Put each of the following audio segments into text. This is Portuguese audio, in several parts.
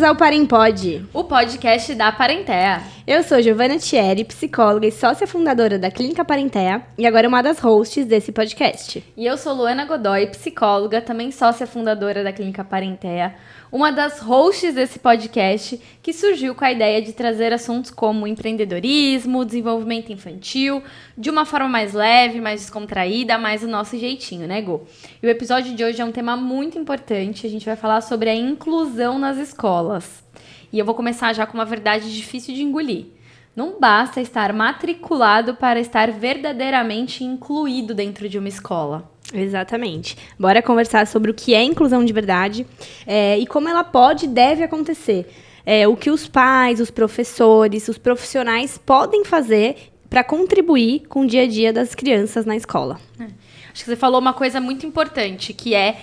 Bem-vindos ao Parempod, o podcast da Parentea. Eu sou Giovana Thierry, psicóloga e sócia fundadora da Clínica Parentea e agora uma das hosts desse podcast. E eu sou Luana Godoy, psicóloga, também sócia fundadora da Clínica Parentea, uma das hosts desse podcast que surgiu com a ideia de trazer assuntos como empreendedorismo, desenvolvimento infantil, de uma forma mais leve, mais descontraída, mais do nosso jeitinho, né, Gu? E o episódio de hoje é um tema muito importante, a gente vai falar sobre a inclusão nas escolas. E eu vou começar já com uma verdade difícil de engolir. Não basta estar matriculado para estar verdadeiramente incluído dentro de uma escola. Exatamente. Bora conversar sobre o que é inclusão de verdade e como ela pode e deve acontecer. O que os pais, os professores, os profissionais podem fazer para contribuir com o dia a dia das crianças na escola. Acho que você falou uma coisa muito importante, que é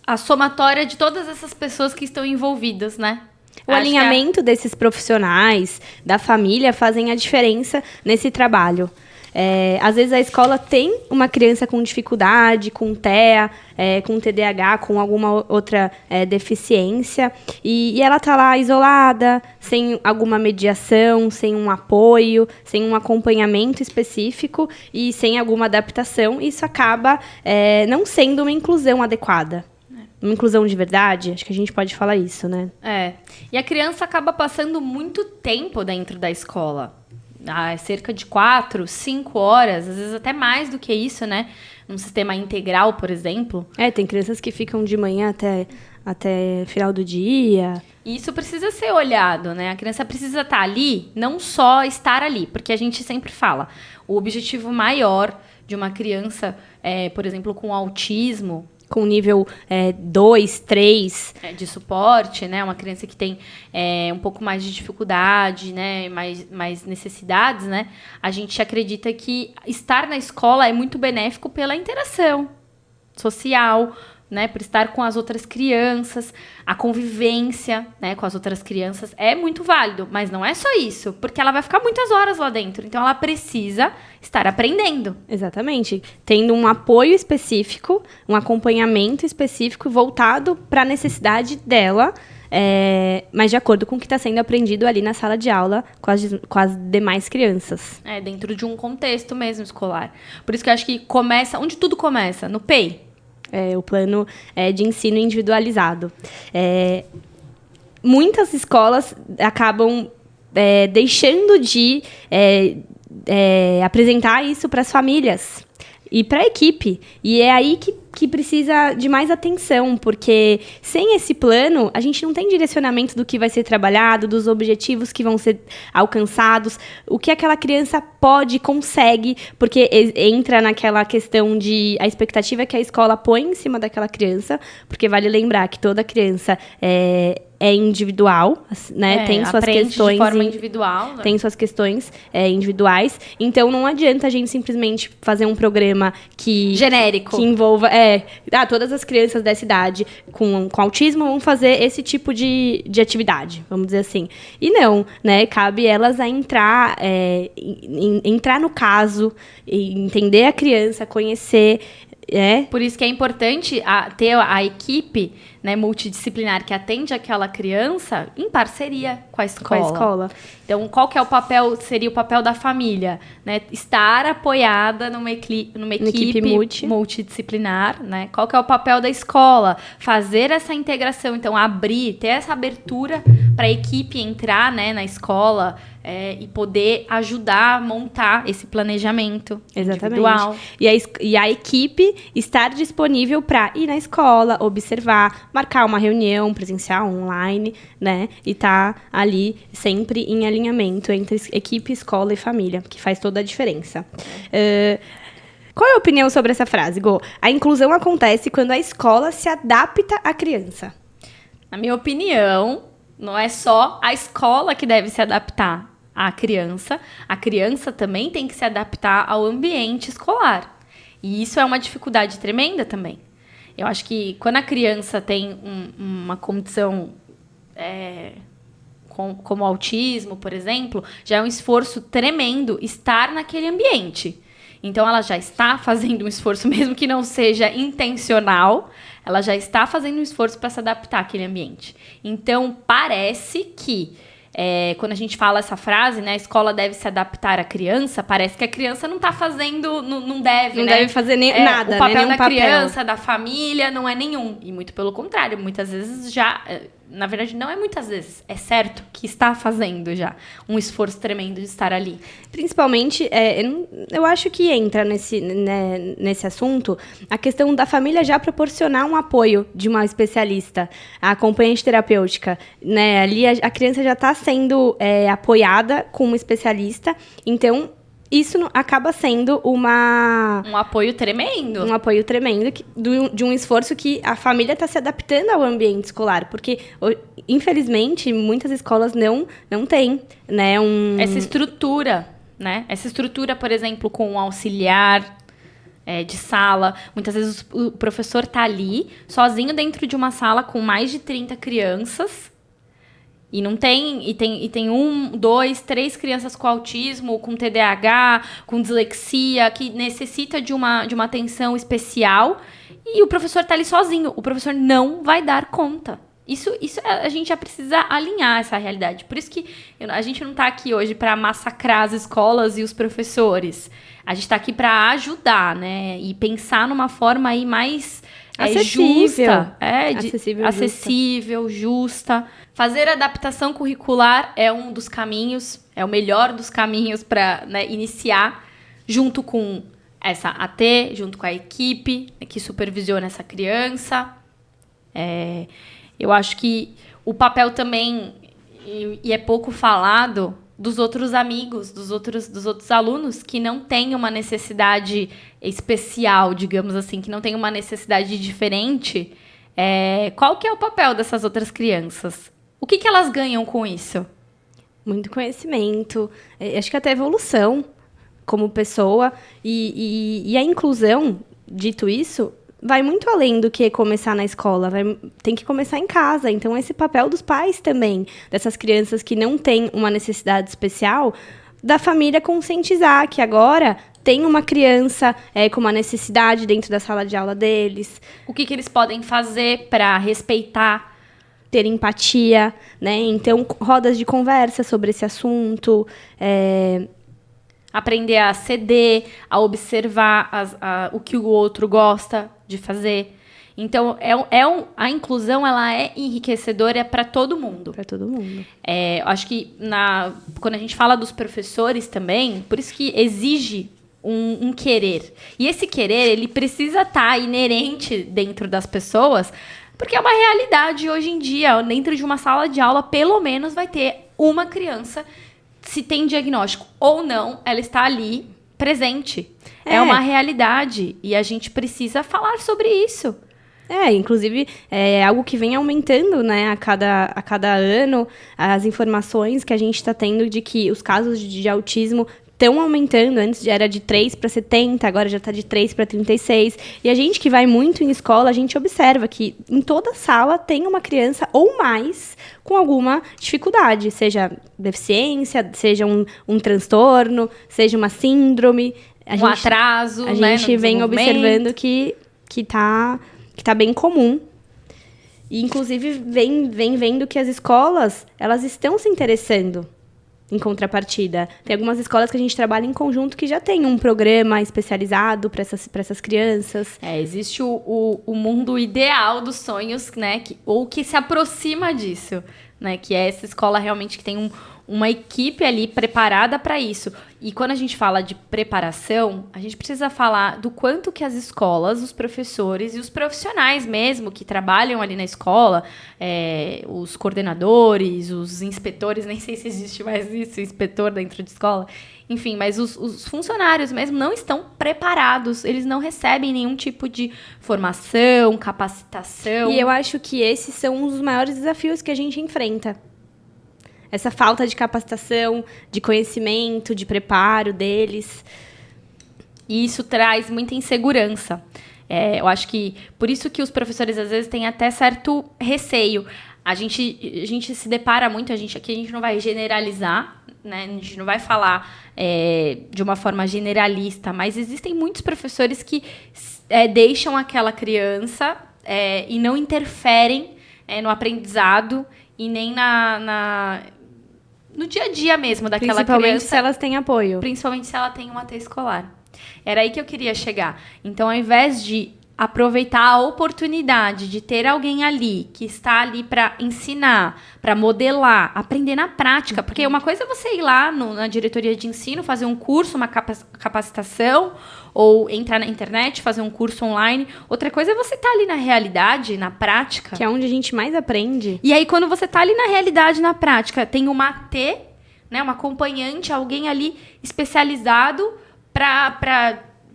a somatória de todas essas pessoas que estão envolvidas, né? O alinhamento desses profissionais, da família, fazem a diferença nesse trabalho. Às vezes a escola tem uma criança com dificuldade, com TEA, com TDAH, com alguma outra deficiência, e ela está lá isolada, sem alguma mediação, sem um apoio, sem um acompanhamento específico e sem alguma adaptação. Isso acaba não sendo uma inclusão adequada. Uma inclusão de verdade, acho que a gente pode falar isso, né? E a criança acaba passando muito tempo dentro da escola. Cerca de 4, 5 horas, às vezes até mais do que isso, né? Num sistema integral, por exemplo. Tem crianças que ficam de manhã até final do dia. E isso precisa ser olhado, né? A criança precisa estar ali, não só estar ali. Porque a gente sempre fala, o objetivo maior de uma criança, por exemplo, com autismo, com nível 2, 3. De suporte, né? Uma criança que tem um pouco mais de dificuldade, né? Mais necessidades, né? A gente acredita que estar na escola é muito benéfico pela interação social, né? Por estar com as outras crianças, a convivência, né, com as outras crianças é muito válido, mas não é só isso, porque ela vai ficar muitas horas lá dentro, então ela precisa estar aprendendo. Exatamente, tendo um apoio específico, um acompanhamento específico voltado para a necessidade dela, mas de acordo com o que está sendo aprendido ali na sala de aula com as demais crianças. Dentro de um contexto mesmo escolar. Por isso que eu acho que começa, onde tudo começa? No PEI. O plano de ensino individualizado. Muitas escolas acabam deixando de apresentar isso para as famílias e para a equipe. E é aí que precisa de mais atenção, porque sem esse plano, a gente não tem direcionamento do que vai ser trabalhado, dos objetivos que vão ser alcançados, o que aquela criança pode, consegue, porque entra naquela questão de a expectativa que a escola põe em cima daquela criança, porque vale lembrar que toda criança é individual, né? Tem suas questões de forma individual, né? Tem suas questões individuais. Então não adianta a gente simplesmente fazer um programa genérico, que envolva todas as crianças dessa idade com autismo vão fazer esse tipo de atividade, vamos dizer assim. E não, né? Cabe elas a entrar no caso, entender a criança, conhecer. Por isso que é importante ter a equipe, né, multidisciplinar que atende aquela criança em parceria com a escola. Então, qual que seria o papel da família? Né? Estar apoiada numa equipe multidisciplinar. Né? Qual que é o papel da escola? Fazer essa integração, então, ter essa abertura para a equipe entrar, né, na escola e poder ajudar a montar esse planejamento individual. E a equipe estar disponível para ir na escola, observar, marcar uma reunião presencial, online, né? E tá ali sempre em alinhamento entre equipe, escola e família, que faz toda a diferença. Qual é a opinião sobre essa frase, Gô? A inclusão acontece quando a escola se adapta à criança. Na minha opinião, não é só a escola que deve se adaptar à criança. A criança também tem que se adaptar ao ambiente escolar. E isso é uma dificuldade tremenda também. Eu acho que quando a criança tem uma condição como autismo, por exemplo, já é um esforço tremendo estar naquele ambiente. Então, ela já está fazendo um esforço, mesmo que não seja intencional, ela já está fazendo um esforço para se adaptar àquele ambiente. Então, parece que, quando a gente fala essa frase, né, a escola deve se adaptar à criança, parece que a criança não está fazendo, não deve, Não né? deve fazer nada, o papel né? Nenhum da criança, da família, não é nenhum. E muito pelo contrário, muitas vezes já... Na verdade, não é muitas vezes. É certo que está fazendo já um esforço tremendo de estar ali. Principalmente, eu acho que entra nesse assunto a questão da família já proporcionar um apoio de uma especialista, a acompanhante terapêutica. Né? Ali a criança já está sendo apoiada com uma especialista, então isso acaba sendo um apoio tremendo. Um apoio tremendo de um esforço que a família está se adaptando ao ambiente escolar. Porque, infelizmente, muitas escolas não têm, né, essa estrutura, né? Essa estrutura, por exemplo, com um auxiliar de sala. Muitas vezes o professor está ali, sozinho dentro de uma sala com mais de 30 crianças. E não tem, e tem 1, 2, 3 crianças com autismo, com TDAH, com dislexia, que necessita de uma atenção especial, e o professor está ali sozinho. O professor não vai dar conta. Isso a gente já precisa alinhar essa realidade. Por isso que a gente não está aqui hoje para massacrar as escolas e os professores. A gente está aqui para ajudar, né? E pensar numa forma aí mais justa. Acessível, justa. Fazer adaptação curricular é um dos caminhos, é o melhor dos caminhos para, né, iniciar, junto com essa AT, junto com a equipe que supervisiona essa criança. Eu acho que o papel também, e é pouco falado, dos outros amigos, dos outros alunos que não têm uma necessidade especial, digamos assim, que não têm uma necessidade diferente. Qual que é o papel dessas outras crianças? O que elas ganham com isso? Muito conhecimento, acho que até evolução como pessoa. E a inclusão, dito isso, vai muito além do que começar na escola. Tem que começar em casa. Então, esse papel dos pais também, dessas crianças que não têm uma necessidade especial, da família conscientizar que agora tem uma criança com uma necessidade dentro da sala de aula deles. O que eles podem fazer para respeitar, ter empatia, né? Então, rodas de conversa sobre esse assunto. Aprender a ceder, a observar o que o outro gosta de fazer. Então, a inclusão, ela é enriquecedora para todo mundo. Para todo mundo. Acho que quando a gente fala dos professores também, por isso que exige um querer. E esse querer, ele precisa estar inerente dentro das pessoas, porque é uma realidade hoje em dia. Dentro de uma sala de aula, pelo menos vai ter uma criança, se tem diagnóstico ou não, ela está ali presente. É uma realidade e a gente precisa falar sobre isso. Inclusive, é algo que vem aumentando, né, a cada ano, as informações que a gente está tendo de que os casos de autismo estão aumentando. Antes era de 3 para 70, agora já está de 3 para 36. E a gente que vai muito em escola, a gente observa que em toda sala tem uma criança ou mais com alguma dificuldade, seja deficiência, seja um transtorno, seja uma síndrome. Atraso, a gente vem observando que tá bem comum. E, inclusive, vem vendo que as escolas, elas estão se interessando em contrapartida. Tem algumas escolas que a gente trabalha em conjunto que já tem um programa especializado para essas crianças. Existe o mundo ideal dos sonhos, né? Ou que se aproxima disso, né? Que é essa escola realmente que tem uma equipe ali preparada para isso. E quando a gente fala de preparação, a gente precisa falar do quanto que as escolas, os professores e os profissionais mesmo que trabalham ali na escola, os coordenadores, os inspetores, nem sei se existe mais isso, inspetor dentro de escola, enfim, mas os funcionários mesmo não estão preparados, eles não recebem nenhum tipo de formação, capacitação. E eu acho que esses são um dos maiores desafios que a gente enfrenta. Essa falta de capacitação, de conhecimento, de preparo deles. E isso traz muita insegurança. Eu acho que por isso que os professores, às vezes, têm até certo receio. A gente se depara muito, aqui a gente não vai generalizar, né? A gente não vai falar de uma forma generalista, mas existem muitos professores que deixam aquela criança e não interferem no aprendizado e nem no dia a dia mesmo daquela criança. Principalmente se elas têm apoio. Principalmente se ela tem um AT escolar. Era aí que eu queria chegar. Então, ao invés de aproveitar a oportunidade de ter alguém ali que está ali para ensinar, para modelar, aprender na prática. Porque uma coisa é você ir lá na diretoria de ensino, fazer um curso, uma capacitação, ou entrar na internet, fazer um curso online. Outra coisa é você estar ali na realidade, na prática. Que é onde a gente mais aprende. E aí, quando você está ali na realidade, na prática, tem uma AT, né, uma acompanhante, alguém ali especializado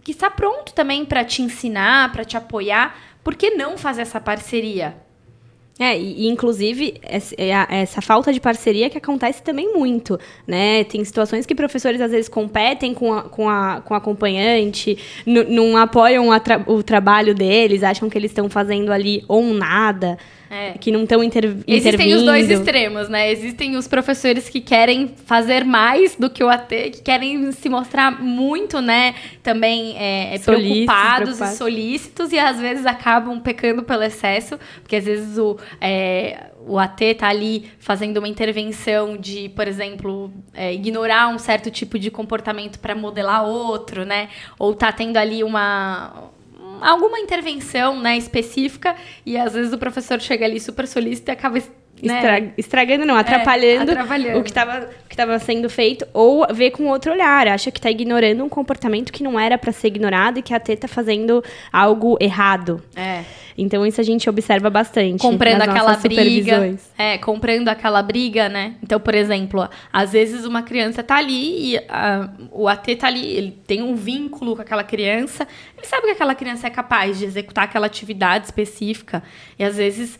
que está pronto também para te ensinar, para te apoiar. Por que não fazer essa parceria? E inclusive, essa falta de parceria que acontece também muito, né? Tem situações que professores, às vezes, competem com o acompanhante, não apoiam o trabalho deles, acham que eles estão fazendo ali ou nada, que não estão intervindo. Existem os dois extremos, né? Existem os professores que querem fazer mais do que o AT, que querem se mostrar muito, né? Também preocupados e solícitos, e às vezes acabam pecando pelo excesso, porque às vezes o AT tá ali fazendo uma intervenção de, por exemplo, ignorar um certo tipo de comportamento para modelar outro, né? Ou tá tendo ali alguma intervenção, né, específica, e às vezes o professor chega ali super solícito e acaba estragando, não, atrapalhando o que estava sendo feito, ou vê com outro olhar, acha que está ignorando um comportamento que não era para ser ignorado e que a T está fazendo algo errado. Então, isso a gente observa bastante. Comprando aquela briga. Comprando aquela briga, né? Então, por exemplo, às vezes uma criança tá ali e o AT tá ali, ele tem um vínculo com aquela criança, ele sabe que aquela criança é capaz de executar aquela atividade específica, e às vezes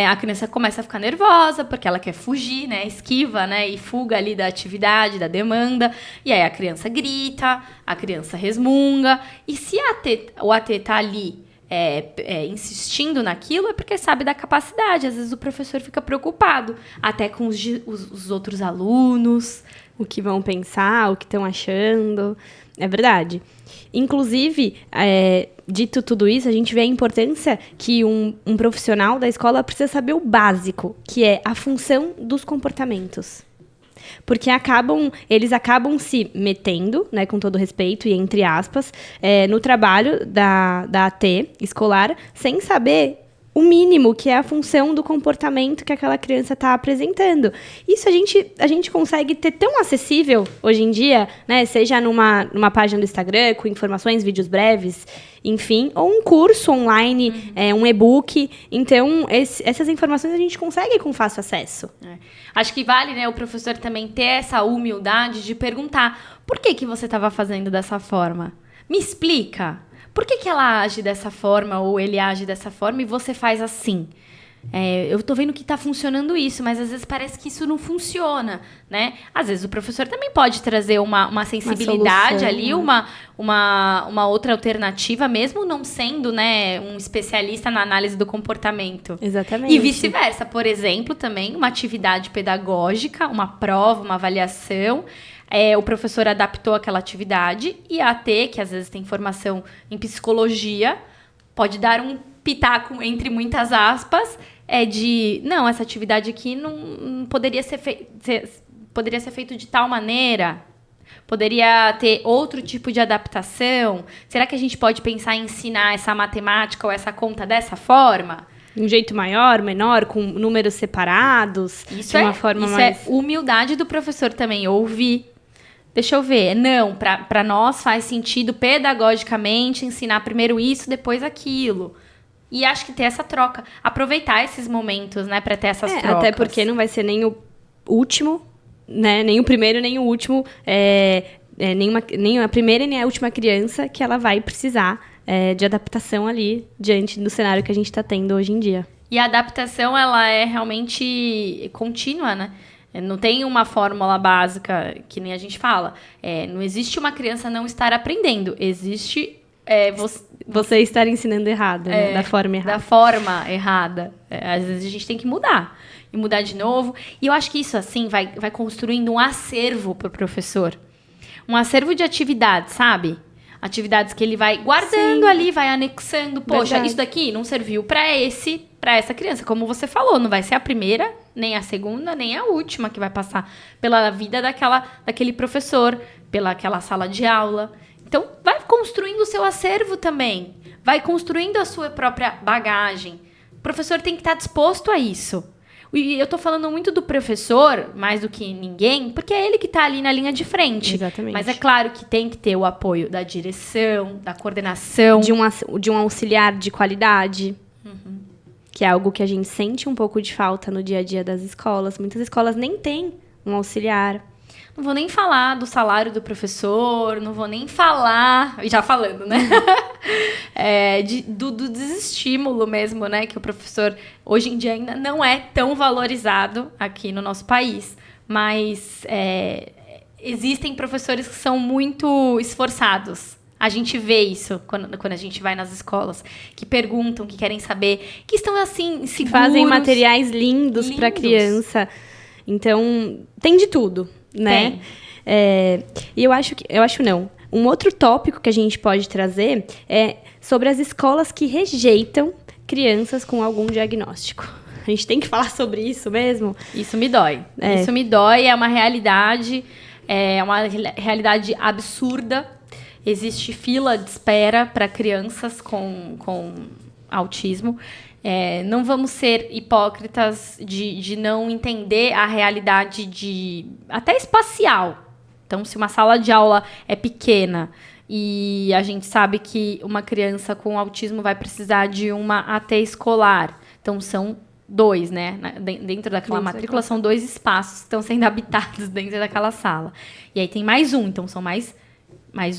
a criança começa a ficar nervosa, porque ela quer fugir, né? Esquiva, né? E fuga ali da atividade, da demanda, e aí a criança grita, a criança resmunga, e se o AT tá ali insistindo naquilo, é porque sabe da capacidade. Às vezes o professor fica preocupado, até com os outros alunos. O que vão pensar, o que estão achando. É verdade. Inclusive, dito tudo isso, a gente vê a importância que um profissional da escola precisa saber o básico, que é a função dos comportamentos. Porque eles acabam se metendo, né, com todo respeito e entre aspas, no trabalho da AT escolar, sem saber o mínimo, que é a função do comportamento que aquela criança está apresentando. Isso a gente consegue ter tão acessível hoje em dia, né, seja numa página do Instagram, com informações, vídeos breves, enfim, ou um curso online, um e-book. Então, essas informações a gente consegue com fácil acesso. Acho que vale, né, o professor também ter essa humildade de perguntar: por que você estava fazendo dessa forma? Me explica. Por que ela age dessa forma ou ele age dessa forma e você faz assim? Eu tô vendo que tá funcionando isso, mas às vezes parece que isso não funciona, né? Às vezes o professor também pode trazer uma sensibilidade ali, uma outra alternativa, mesmo não sendo, né, um especialista na análise do comportamento. Exatamente. E vice-versa. Por exemplo, também uma atividade pedagógica, uma prova, uma avaliação. O professor adaptou aquela atividade e a AT, que às vezes tem formação em psicologia, pode dar um pitaco, entre muitas aspas, não, essa atividade aqui não poderia ser feito de tal maneira, poderia ter outro tipo de adaptação. Será que a gente pode pensar em ensinar essa matemática ou essa conta dessa forma? De um jeito maior, menor, com números separados, de uma forma mais... Isso é humildade do professor também, ouvir. Deixa eu ver. Não, para nós faz sentido pedagogicamente ensinar primeiro isso, depois aquilo. E acho que ter essa troca. Aproveitar esses momentos, né, para ter essas trocas. Até porque não vai ser nem o último, né, nem o primeiro, nem o último, nem a primeira e nem a última criança que ela vai precisar de adaptação ali diante do cenário que a gente está tendo hoje em dia. E a adaptação, ela é realmente contínua, né? Não tem uma fórmula básica, que nem a gente fala. Não existe uma criança não estar aprendendo. Existe Você estar ensinando errado, né? Da forma errada. Da forma errada. Às vezes a gente tem que mudar. E mudar de novo. E eu acho que isso, assim, vai construindo um acervo pro professor. Um acervo de atividades, sabe? Atividades que ele vai guardando ali, vai anexando. Poxa, Verdade. isso daqui não serviu para essa criança. Como você falou, não vai ser a primeira, nem a segunda, nem a última que vai passar pela vida daquele professor, pelaquela sala de aula. Então, vai construindo o seu acervo também. Vai construindo a sua própria bagagem. O professor tem que estar disposto a isso. E eu tô falando muito do professor, mais do que ninguém, porque é ele que tá ali na linha de frente. Exatamente. Mas é claro que tem que ter o apoio da direção, da coordenação. De um auxiliar de qualidade. Que é algo que a gente sente um pouco de falta no dia a dia das escolas. Muitas escolas nem têm um auxiliar. Não vou nem falar do salário do professor, não vou nem falar, já falando, né? Do desestímulo mesmo, né? Que o professor, hoje em dia, ainda não é tão valorizado aqui no nosso país. Mas existem professores que são muito esforçados. A gente vê isso quando a gente vai nas escolas, que perguntam, que querem saber, que estão assim, inseguros. Fazem materiais lindos para criança. Então, tem de tudo, né? E eu acho não. Um outro tópico que a gente pode trazer é sobre as escolas que rejeitam crianças com algum diagnóstico. A gente tem que falar sobre isso mesmo? Isso me dói. Isso me dói, é uma realidade absurda. Existe fila de espera para crianças com autismo. Não vamos ser hipócritas de não entender a realidade até espacial. Então, se uma sala de aula é pequena e a gente sabe que uma criança com autismo vai precisar de uma AT escolar, então são 2, né? Dentro daquela matrícula são 2 espaços que estão sendo habitados dentro daquela sala. E aí tem mais um, então são mais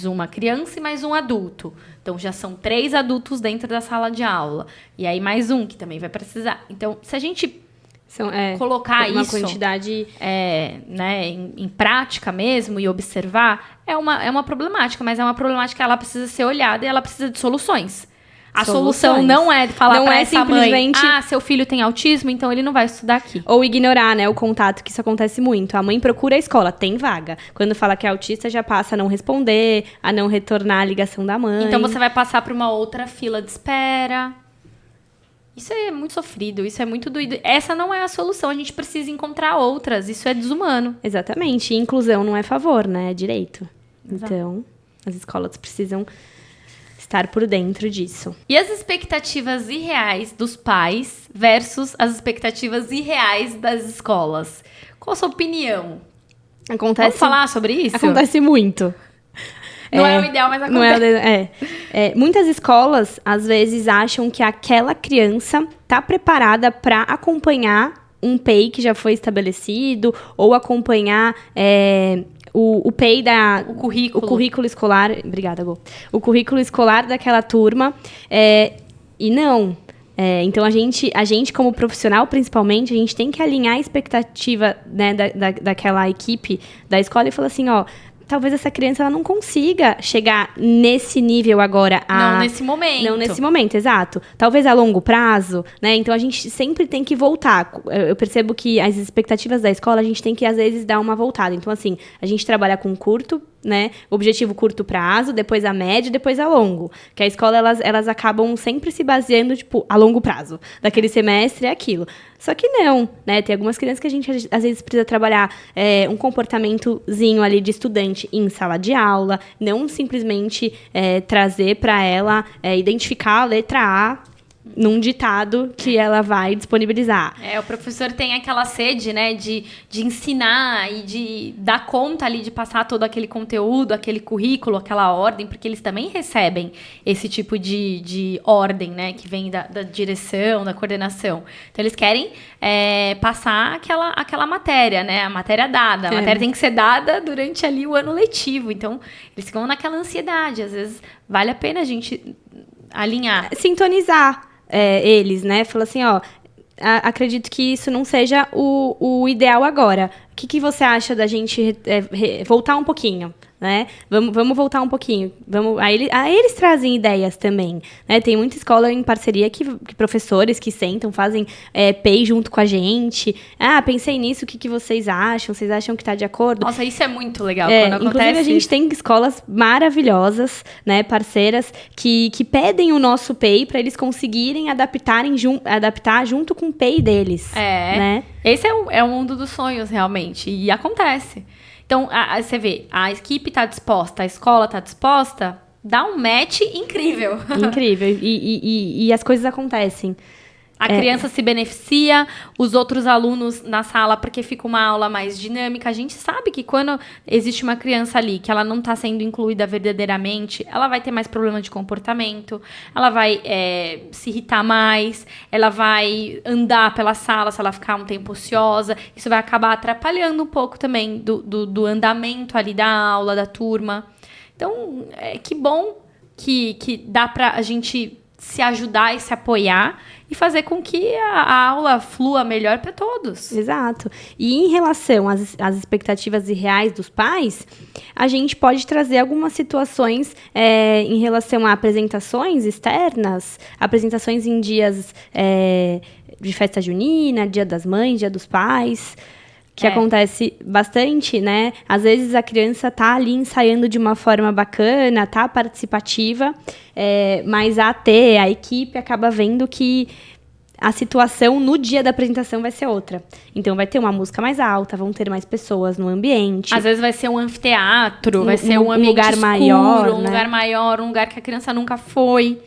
uma criança e mais um adulto. Então, já são 3 adultos dentro da sala de aula. E aí, mais um, que também vai precisar. Então, se a gente colocar uma isso quantidade em prática mesmo e observar, é uma problemática. Mas é uma problemática que ela precisa ser olhada e ela precisa de soluções. A solução não é falar para essa simplesmente mãe, seu filho tem autismo, então ele não vai estudar aqui. Ou ignorar, né, o contato, que isso acontece muito. A mãe procura a escola, tem vaga. Quando fala que é autista, já passa a não responder, a não retornar a ligação da mãe. Então você vai passar para uma outra fila de espera. Isso é muito sofrido, isso é muito doído. Essa não é a solução, a gente precisa encontrar outras. Isso é desumano. Exatamente. E inclusão não é favor, né? É direito. Exato. Então, as escolas precisam estar por dentro disso. E as expectativas irreais dos pais versus as expectativas irreais das escolas? Qual a sua opinião? Vamos falar sobre isso? Acontece muito. Não é o ideal, mas acontece. Muitas escolas, às vezes, acham que aquela criança está preparada para acompanhar um PEI que já foi estabelecido ou acompanhar o PEI o currículo. O currículo escolar. Obrigada, Gô. O currículo escolar daquela turma. E não. Então, a gente, como profissional, principalmente, a gente tem que alinhar a expectativa, né, daquela equipe da escola e falar assim, ó, talvez essa criança ela não consiga chegar nesse nível agora. Não nesse momento. Não nesse momento, exato. Talvez a longo prazo, né? Então, a gente sempre tem que voltar. Eu percebo que as expectativas da escola, a gente tem que, às vezes, dar uma voltada. Então, assim, a gente trabalha com curto, né? Objetivo curto prazo, depois a médio, depois a longo. Que a escola, elas acabam sempre se baseando, tipo, a longo prazo. Daquele semestre é aquilo. Só que não, né? Tem algumas crianças que a gente, às vezes, precisa trabalhar um comportamentozinho ali de estudante em sala de aula, não simplesmente trazer para ela, identificar a letra A num ditado que ela vai disponibilizar. O professor tem aquela sede, né, de ensinar e de dar conta ali, de passar todo aquele conteúdo, aquele currículo, aquela ordem, porque eles também recebem esse tipo de ordem, né, que vem da direção, da coordenação. Então, eles querem passar aquela matéria, né, a matéria dada. A matéria tem que ser dada durante ali o ano letivo. Então, eles ficam naquela ansiedade. Às vezes, vale a pena a gente alinhar. Sintonizar. Eles, né? Fala assim, ó, acredito que isso não seja o ideal agora. O que você acha da gente voltar um pouquinho, né? Vamos voltar um pouquinho. Aí eles trazem ideias também, né? Tem muita escola em parceria que professores que sentam, fazem PEI junto com a gente. Pensei nisso, o que vocês acham? Vocês acham que está de acordo? Nossa, isso é muito legal quando acontece. Inclusive, a gente tem escolas maravilhosas, né? Parceiras, que pedem o nosso PEI para eles conseguirem adaptar junto com o PEI deles. Né? Esse é o mundo dos sonhos, realmente. E acontece. Então, você vê, a equipe está disposta, a escola está disposta, dá um match incrível. Incrível. E as coisas acontecem. A criança se beneficia, os outros alunos na sala, porque fica uma aula mais dinâmica. A gente sabe que quando existe uma criança ali, que ela não está sendo incluída verdadeiramente, ela vai ter mais problema de comportamento, ela vai se irritar mais, ela vai andar pela sala se ela ficar um tempo ociosa. Isso vai acabar atrapalhando um pouco também do andamento ali da aula, da turma. Então, que bom que dá para a gente se ajudar e se apoiar e fazer com que a aula flua melhor para todos. Exato. E em relação às expectativas irreais dos pais, a gente pode trazer algumas situações em relação a apresentações externas, apresentações em dias de festa junina, Dia das Mães, Dia dos Pais, que acontece bastante, né? Às vezes a criança tá ali ensaiando de uma forma bacana, tá participativa, mas a equipe acaba vendo que a situação no dia da apresentação vai ser outra. Então vai ter uma música mais alta, vão ter mais pessoas no ambiente. Às vezes vai ser um anfiteatro, vai ser um ambiente lugar escuro, maior, um lugar maior, um lugar que a criança nunca foi.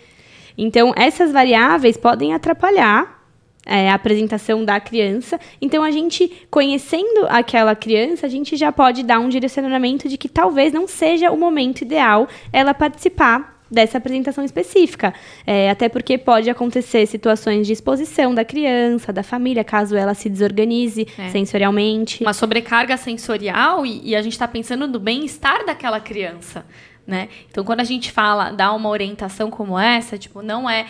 Então essas variáveis podem atrapalhar a apresentação da criança. Então, a gente, conhecendo aquela criança, a gente já pode dar um direcionamento de que talvez não seja o momento ideal ela participar dessa apresentação específica. Até porque pode acontecer situações de exposição da criança, da família, caso ela se desorganize sensorialmente. Uma sobrecarga sensorial e a gente está pensando no bem-estar daquela criança. Né? Então, quando a gente dá uma orientação como essa, tipo, não é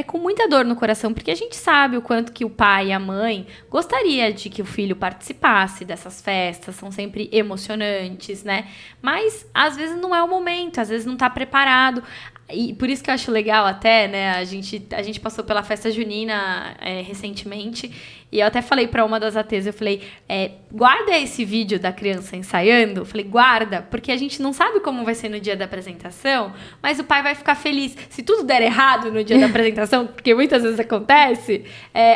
com muita dor no coração, porque a gente sabe o quanto que o pai e a mãe gostaria de que o filho participasse dessas festas, são sempre emocionantes, né? Mas, às vezes, não é o momento, às vezes não está preparado. E por isso que eu acho legal até, né, a gente passou pela festa junina recentemente, e eu até falei para uma das ATs, eu falei, guarda esse vídeo da criança ensaiando, eu falei, guarda, porque a gente não sabe como vai ser no dia da apresentação, mas o pai vai ficar feliz. Se tudo der errado no dia da apresentação, porque muitas vezes acontece,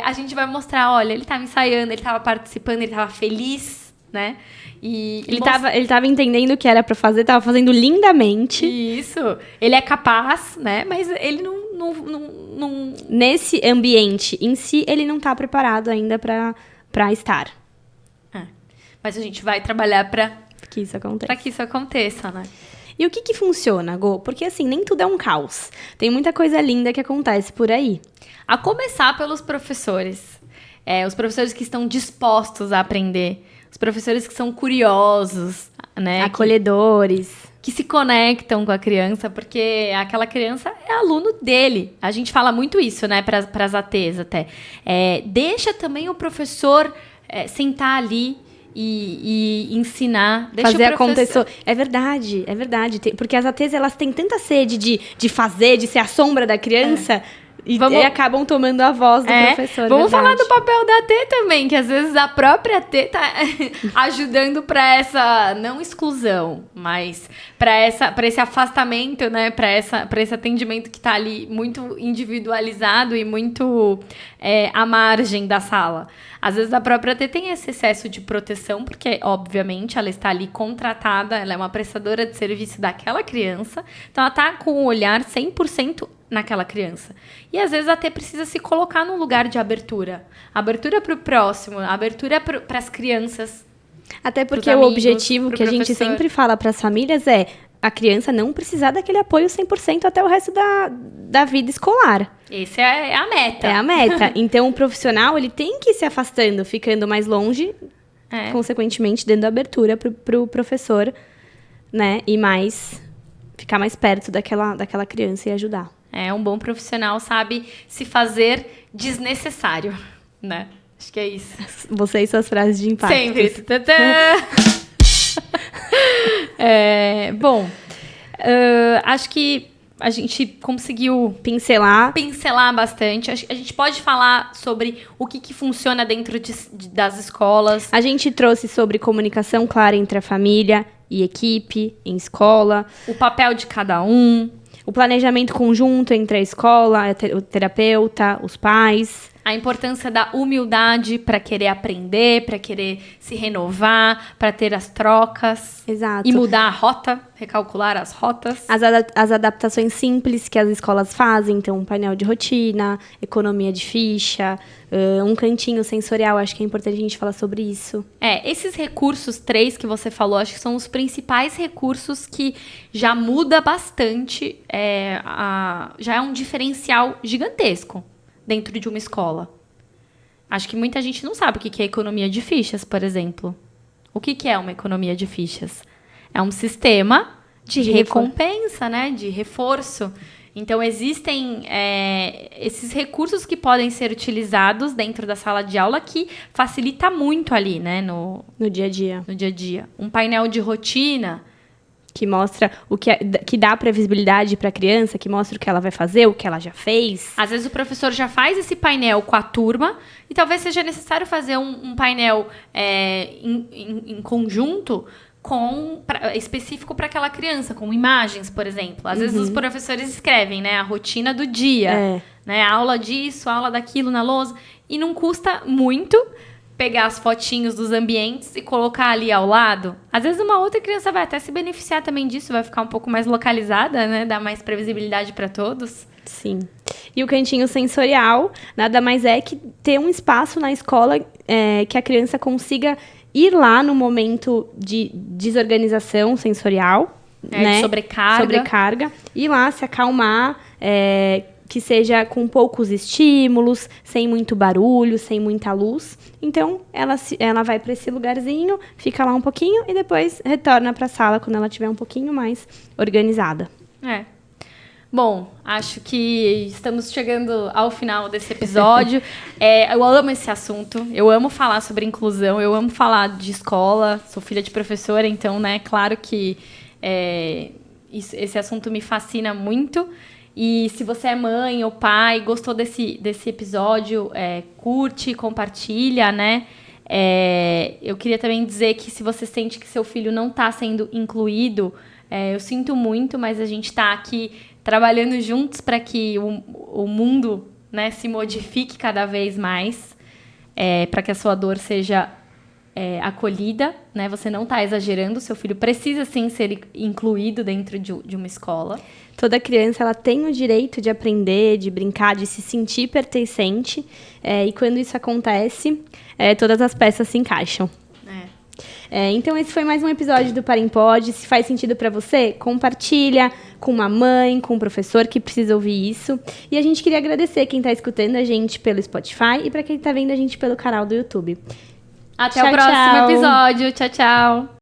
a gente vai mostrar, olha, ele estava ensaiando, ele estava participando, ele estava feliz, né? E ele tava entendendo o que era pra fazer, tava fazendo lindamente. Isso. Ele é capaz, né? Mas ele não... Nesse ambiente em si, ele não tá preparado ainda pra estar. Mas a gente vai trabalhar pra que isso aconteça. Pra que isso aconteça, né? E o que funciona, Gô? Porque, assim, nem tudo é um caos. Tem muita coisa linda que acontece por aí. A começar pelos professores. Os professores que estão dispostos a aprender. Os professores que são curiosos, né? Acolhedores. Que se conectam com a criança, porque aquela criança é aluno dele. A gente fala muito isso, né? Para as ATs até. Deixa também o professor sentar ali e ensinar. Deixa fazer acontecer. É verdade. Porque as ATs, elas têm tanta sede de fazer, de ser a sombra da criança... E acabam tomando a voz do professor. Vamos falar do papel da AT também, que às vezes a própria AT tá ajudando para essa, não exclusão, mas para esse afastamento, né? Para esse atendimento que está ali muito individualizado e muito à margem da sala. Às vezes a própria AT tem esse excesso de proteção, porque, obviamente, ela está ali contratada, ela é uma prestadora de serviço daquela criança, então ela está com o olhar 100% naquela criança. E às vezes até precisa se colocar num lugar de abertura. Abertura para o próximo, abertura para as crianças. Até porque o objetivo que a gente sempre fala para as famílias é a criança não precisar daquele apoio 100% até o resto da vida escolar. Essa é a meta. É a meta. Então, o profissional, ele tem que ir se afastando, ficando mais longe, consequentemente, dando abertura pro professor, né? E ficar mais perto daquela criança e ajudar. Um bom profissional sabe se fazer desnecessário, né? Acho que é isso. Você e suas frases de impacto. Sempre. Bom, acho que a gente conseguiu Pincelar. bastante. A gente pode falar sobre o que funciona dentro das escolas. A gente trouxe sobre comunicação clara entre a família e equipe, em escola. O papel de cada um. O planejamento conjunto entre a escola, o terapeuta, os pais. A importância da humildade para querer aprender, para querer se renovar, para ter as trocas. Exato. E mudar a rota, recalcular as rotas. As adaptações simples que as escolas fazem, então um painel de rotina, economia de ficha, um cantinho sensorial, acho que é importante a gente falar sobre isso. Esses recursos 3 que você falou, acho que são os principais recursos que já muda bastante, já é um diferencial gigantesco dentro de uma escola. Acho que muita gente não sabe o que é economia de fichas, por exemplo. O que é uma economia de fichas? É um sistema de recompensa, né? De reforço. Então, existem esses recursos que podem ser utilizados dentro da sala de aula que facilita muito ali, né? No dia a dia. No dia a dia. Um painel de rotina que mostra que dá previsibilidade para a criança, que mostra o que ela vai fazer, o que ela já fez. Às vezes o professor já faz esse painel com a turma e talvez seja necessário fazer um painel em conjunto específico para aquela criança, com imagens, por exemplo. Às vezes os professores escrevem, né, a rotina do dia, né, aula disso, aula daquilo na lousa, e não custa muito pegar as fotinhos dos ambientes e colocar ali ao lado. Às vezes uma outra criança vai até se beneficiar também disso, vai ficar um pouco mais localizada, né? Dar mais previsibilidade para todos. Sim. E o cantinho sensorial nada mais é que ter um espaço na escola que a criança consiga ir lá no momento de desorganização sensorial, né? De sobrecarga. Ir lá se acalmar, que seja com poucos estímulos, sem muito barulho, sem muita luz. Então, ela vai para esse lugarzinho, fica lá um pouquinho e depois retorna para a sala quando ela estiver um pouquinho mais organizada. Bom, acho que estamos chegando ao final desse episódio. Eu amo esse assunto, eu amo falar sobre inclusão, eu amo falar de escola, sou filha de professora, então, né, claro que esse assunto me fascina muito. E se você é mãe ou pai, gostou desse episódio, curte, compartilha, né? Eu queria também dizer que se você sente que seu filho não está sendo incluído, eu sinto muito, mas a gente está aqui trabalhando juntos para que o mundo, né, se modifique cada vez mais, para que a sua dor seja acolhida, né? Você não está exagerando, seu filho precisa sim ser incluído dentro de uma escola. Toda criança ela tem o direito de aprender, de brincar, de se sentir pertencente. E quando isso acontece, todas as peças se encaixam. Então, esse foi mais um episódio do Parempod. Se faz sentido para você, compartilha com uma mãe, com um professor que precisa ouvir isso. E a gente queria agradecer quem está escutando a gente pelo Spotify e para quem está vendo a gente pelo canal do YouTube. Até o próximo episódio. Tchau, tchau.